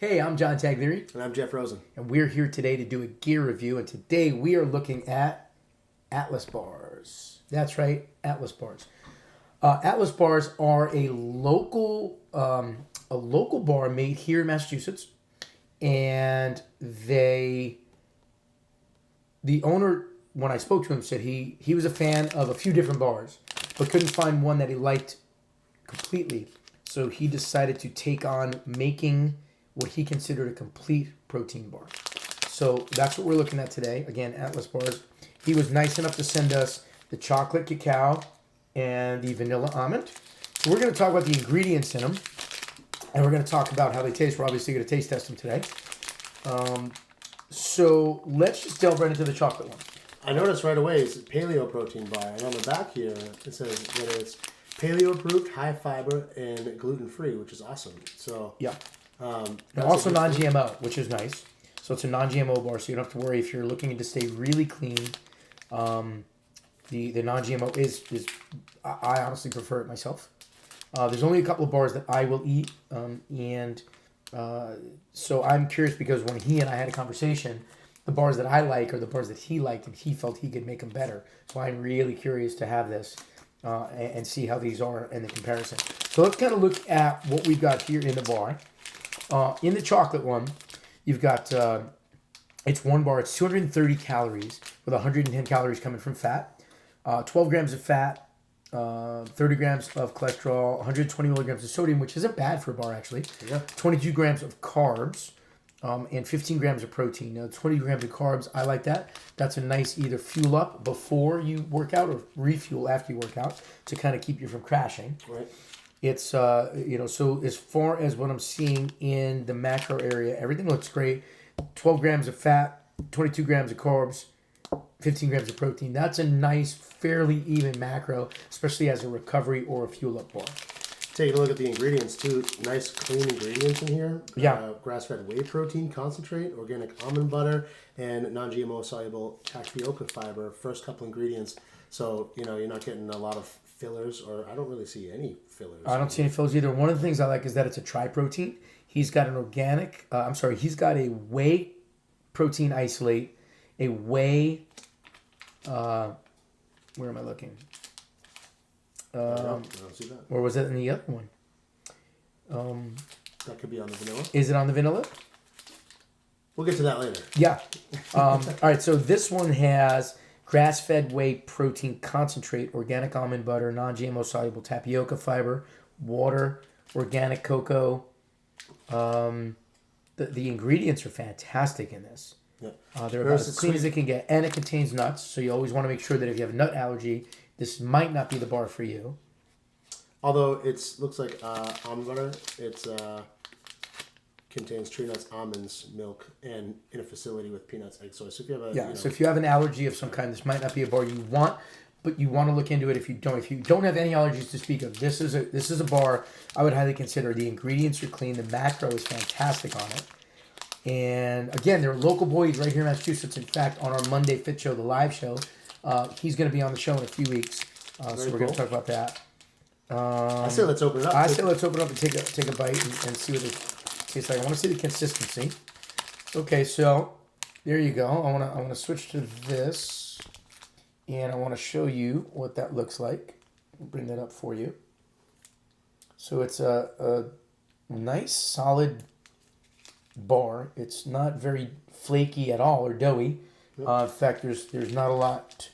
Hey, I'm John Taglieri, And I'm Jeff Rosen. and we're here today to do a gear review. And today we are looking at Atlas bars. That's right, Atlas bars. Atlas bars are a local bar made here in Massachusetts, and the owner, when I spoke to him, said he was a fan of a few different bars, but couldn't find one that he liked completely. So he decided to take on making what he considered a complete protein bar. So that's what we're looking at today. Again, Atlas bars. He was nice enough to send us the chocolate cacao and the vanilla almond. So we're going to talk about the ingredients in them, and we're going to talk about how they taste. We're obviously going to taste test them today. So let's just delve right into the chocolate one. I noticed right away it's a paleo protein bar, and on the back here it says that it's paleo approved, high fiber, and gluten free, which is awesome. So Yeah. that's And also a good thing. non-GMO, which is nice. So it's a non-GMO bar, so you don't have to worry if you're looking to stay really clean. The non-GMO is I honestly prefer it myself. There's only a couple of bars that I will eat, so I'm curious because when he and I had a conversation, the bars that I like are the bars that he liked, and he felt he could make them better. So I'm really curious to have this and see how these are in the comparison. So let's kind of look at what we've got here in the bar. In the chocolate one, you've got, it's one bar, it's 230 calories with 110 calories coming from fat, 12 grams of fat, 30 grams of cholesterol, 120 milligrams of sodium, which isn't bad for a bar actually, Yeah. 22 grams of carbs, and 15 grams of protein. Now, 20 grams of carbs, I like that. That's a nice either fuel up before you work out or refuel after you work out to kind of keep you from crashing. Right. It's so as far as what I'm seeing in the macro area, everything looks great. 12 grams of fat, 22 grams of carbs, 15 grams of protein. That's a nice, fairly even macro, especially as a recovery or a fuel up bar. Taking a look at the ingredients too. Nice clean ingredients in here. Yeah. Grass-fed whey protein concentrate, organic almond butter, and non-GMO soluble tapioca fiber. First couple ingredients. So you're not getting a lot of fillers, or I don't really see any fillers. I don't see any fillers either. One of the things I like is that it's a tri-protein. He's got he's got a whey protein isolate, a whey, where am I looking? I don't see that. Or was it in the other one? That could be on the vanilla. Is it on the vanilla? We'll get to that later. Yeah. All right, so this one has grass-fed whey protein concentrate, organic almond butter, non-GMO soluble tapioca fiber, water, organic cocoa. The ingredients are fantastic in this. Yeah. They're about as clean as it can get, and it contains nuts, so you always want to make sure that if you have a nut allergy, this might not be the bar for you. Although it looks like almond butter, it's contains tree nuts, almonds, milk, and in a facility with peanuts, egg, soy. So if you have So if you have an allergy of some kind, this might not be a bar you want, but you want to look into it. If you don't have any allergies to speak of, this is a bar I would highly consider. The ingredients are clean, the macro is fantastic on it, and again, they're local boys right here in Massachusetts. In fact, on our Monday Fit Show, the live show, he's going to be on the show in a few weeks, so we're going to talk about that. I say let's open it up. I say let's open it up and take a bite and see what it tastes like. I want to see the consistency. Okay, so there you go. I want to switch to this, and I want to show you what that looks like. I'll bring that up for you. So it's a nice solid bar. It's not very flaky at all or doughy. In fact, there's not a lot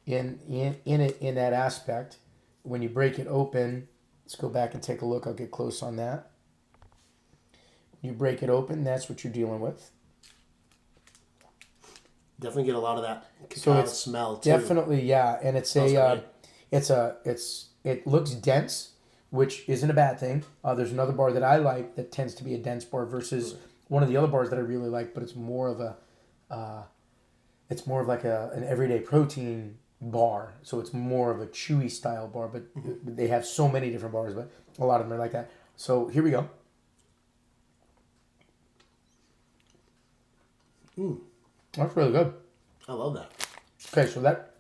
in it in that aspect. When you break it open, let's go back and take a look. I'll get close on that. When you break it open, that's what you're dealing with. Definitely get a lot of that So cacao it's smell too. definitely, yeah, and it looks dense, which isn't a bad thing. There's another bar that I like that tends to be a dense bar versus one of the other bars that I really like, but it's more of like an everyday protein bar, so it's more of a chewy style bar. But they have so many different bars, but a lot of them are like that. So here we go. That's really good. I love that. Okay, so that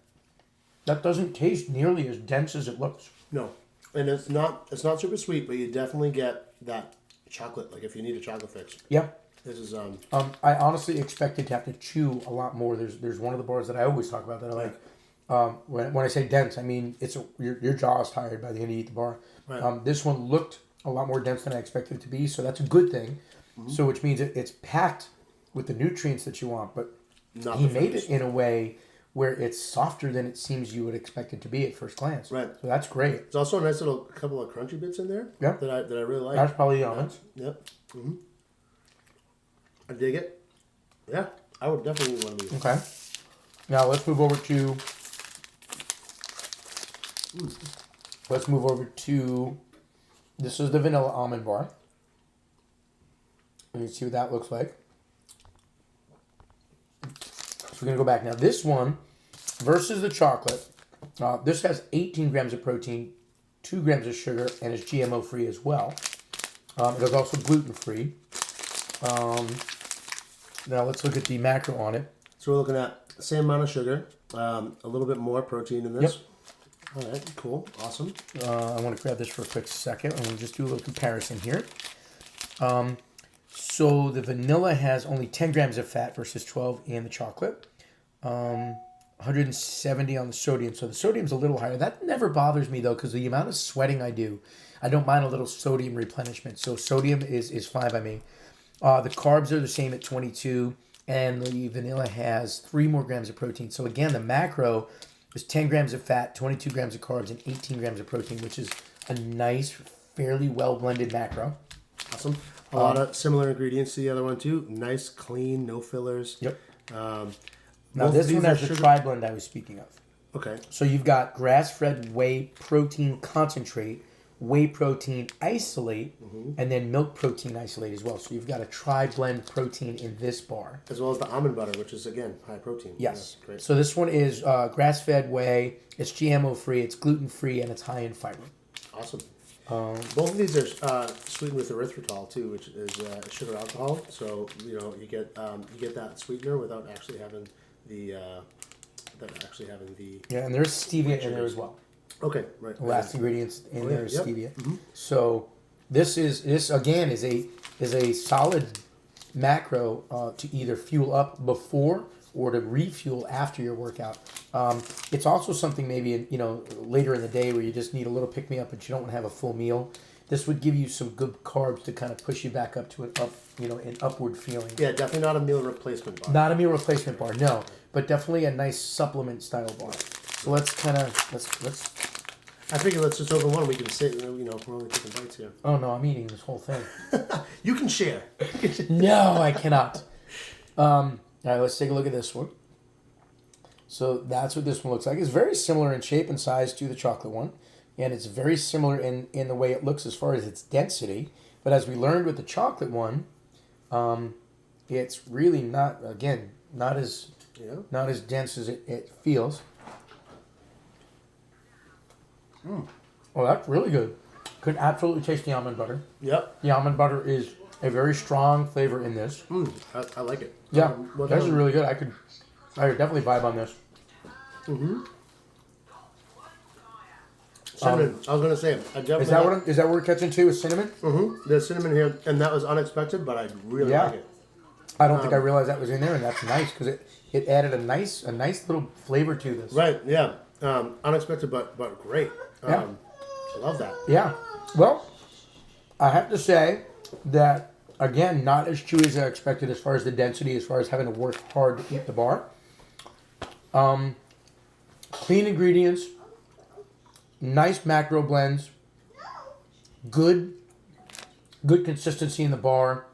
doesn't taste nearly as dense as it looks. No, and it's not super sweet, but you definitely get that chocolate. Like if you need a chocolate fix, Yeah. this is I honestly expected to have to chew a lot more. There's one of the bars that I always talk about that I like. When I say dense, I mean your jaw is tired by the end you eat the bar. Right. This one looked a lot more dense than I expected it to be, so that's a good thing. So which means it's packed with the nutrients that you want, but not he the made flavors. it in a way where it's softer than it seems you would expect it to be at first glance. Right. So that's great. There's also a nice little couple of crunchy bits in there. Yeah. That I really like. That's probably the almonds. Yep. I dig it. Yeah, I would definitely eat one of these. Okay. Now let's move over to. Let's move over to. This is the vanilla almond bar. You can see what that looks like. So we're gonna go back now. This one versus the chocolate. This has 18 grams of protein, 2 grams of sugar, and is GMO free as well. It is also gluten free. Now let's look at the macro on it. So we're looking at the same amount of sugar, a little bit more protein in this. Yep. All right, cool, awesome. I want to grab this for a quick second. I'm going to just do a little comparison here. So the vanilla has only 10 grams of fat versus 12 in the chocolate. 170 on the sodium. So the sodium's a little higher. That never bothers me though, because the amount of sweating I do, I don't mind a little sodium replenishment. So sodium is fine by me. The carbs are the same at 22, and the vanilla has 3 more grams of protein. So again, the macro is 10 grams of fat, 22 grams of carbs, and 18 grams of protein, which is a nice, fairly well blended macro. Awesome. A lot of similar ingredients to the other one too. Nice, clean, no fillers. Yep. Now Now this one has the tri-blend I was speaking of. Okay. So you've got grass-fed whey protein concentrate, whey protein isolate, and then milk protein isolate as well. So you've got a tri-blend protein in this bar. As well as the almond butter, which is again high protein. Yes. Yeah, great. So this one is grass-fed whey. It's GMO free. It's gluten free, and it's high in fiber. Awesome. Both of these are sweetened with erythritol too, which is sugar alcohol. So you get that sweetener without actually having the Yeah, and there's stevia in there as well. Okay, right. The last ingredients in there is Yep. stevia. So this again is a solid macro to either fuel up before or to refuel after your workout. It's also something maybe later in the day where you just need a little pick me up, but you don't want to have a full meal. This would give you some good carbs to kind of push you back up to an upward feeling. Yeah, definitely not a meal replacement bar. Not a meal replacement bar, no, but definitely a nice supplement style bar. So let's I figure let's just open one. We can sit. We're only taking bites here. Oh no, I'm eating this whole thing. You can share. No, I cannot. All right, let's take a look at this one. So that's what this one looks like. It's very similar in shape and size to the chocolate one, and it's very similar in the way it looks as far as its density. But as we learned with the chocolate one, it's really not as dense as it feels. Oh, that's really good. Could absolutely taste the almond butter. Yep. The almond butter is a very strong flavor in this. I like it. Yeah, this is really good. I could definitely vibe on this. Cinnamon. I was gonna say. I definitely Is that what we're catching too? Is cinnamon? There's cinnamon here, and that was unexpected, but I really like it. I don't think I realized that was in there, and that's nice because it added a nice little flavor to this. Right. Yeah. Unexpected, but great. Yeah. I love that. Yeah. Well, I have to say that again, not as chewy as I expected as far as the density, as far as having to work hard to eat the bar. Clean ingredients, nice macro blends, good consistency in the bar,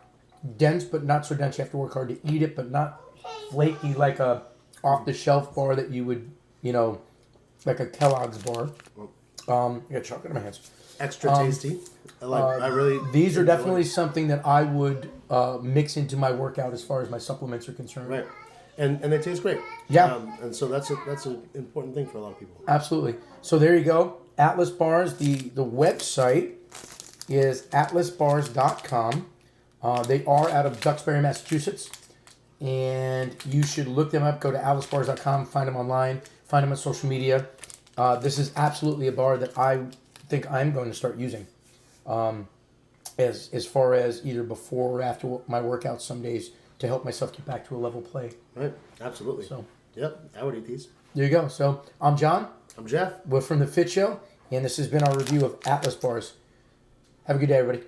dense but not so dense you have to work hard to eat it, but not flaky like a off the shelf bar that you would, like a Kellogg's bar. I got chocolate in my hands. Extra tasty. I really. These are definitely something that I would mix into my workout as far as my supplements are concerned. Right. And they taste great. Yeah. And so that's an important thing for a lot of people. Absolutely. So there you go. Atlas Bars. The website is atlasbars.com. They are out of Duxbury, Massachusetts. And you should look them up. Go to atlasbars.com. Find them online. Find them on social media. This is absolutely a bar that I think I'm going to start using. as far as either before or after my workouts some days to help myself get back to a level play. Right. Absolutely. So Yep. I would eat these. there you go. So I'm John. I'm Jeff. We're from the Fit Show, and this has been our review of Atlas bars. Have a good day, everybody.